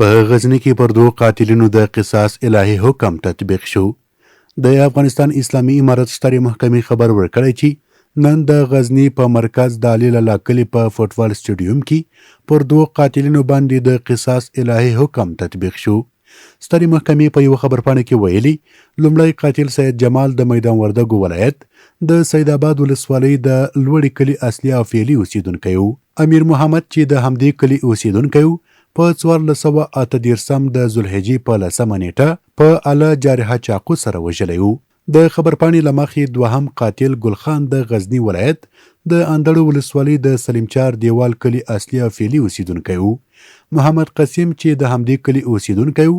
په غزني کې پر 2 قاتلینو د قصاص الهي حکم تطبیق شو. د افغانستان اسلامي امارت سترې محکمې خبر ورکړی چې نن د غزني په مرکز د علي لالا کلي په فوټبال سټیډیوم کې پر 2 قاتلینو باندې د قصاص الهي حکم تطبیق شو. سترې محکمې په یو خبرپاڼه کې ویلي لومړی قاتل سید جمال د میدان وردګو ولایت د سید آباد ولسوالۍ د لوړې کلي اصلي او فعلي اوسیدونکی و. امیر محمد چې د همدې کلي اوسیدونکی و په 1438 د ذوالحجې په 10مه نیټه په اله جارحه چاقو سره وژلی و. د خبرپاڼې له مخې دوهم قاتل ګلخان د غزني ولایت د اندړو ولسوالۍ د سلیمچار دیوال کلي اصلي او فعلي اوسیدونکی و. محمد قسیم چې د همدې کلي اوسیدونکی و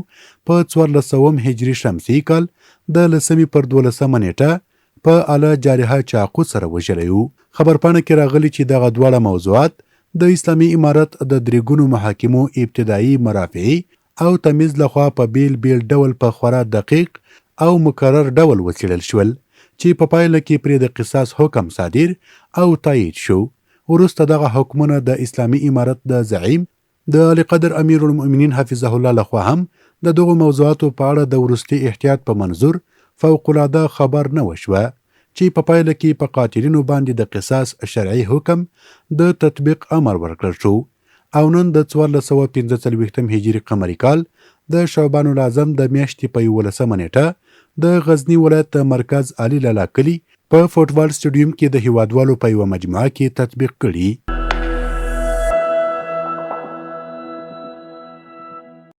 په 1400 هجري شمسي کال د 10مې پر 12مه نیټه په اله جارحه چاقو سره وژلی و. خبرپاڼه کې راغلي چې دغه دواړه موضوعات د اسلامي امارت د 3 ګونو محاکمو ابتدایي مرافعي او تمیز لخوا په بیل بیل ډول په خورا دقیق او مکرر ډول وڅېړل شول چې په پایله کې پرې د قصاص حکم صادر او تایید شو. وروسته دغه حکمونه د اسلامي امارت د زعیم د علی قدر امیر المؤمنین حفظه الله لخوا هم د دغو موضوعاتو په اړه د وروستي احتیاط په منظور فوق العاده خبر نه وشوه چې په پایله کې په قاتلینو باندې د قصاص شرعي حکم د تطبیق امر ورکړل شو او نن د 1445 هجري قمري کال د شعبان الاعظم د میاشتې په 11مه نیټه د غزني ولایت د مرکز علي لالا کلي په فوټبال سټیډیوم کې د هیوادوالو په یوه مجموعه کې تطبیق کړي.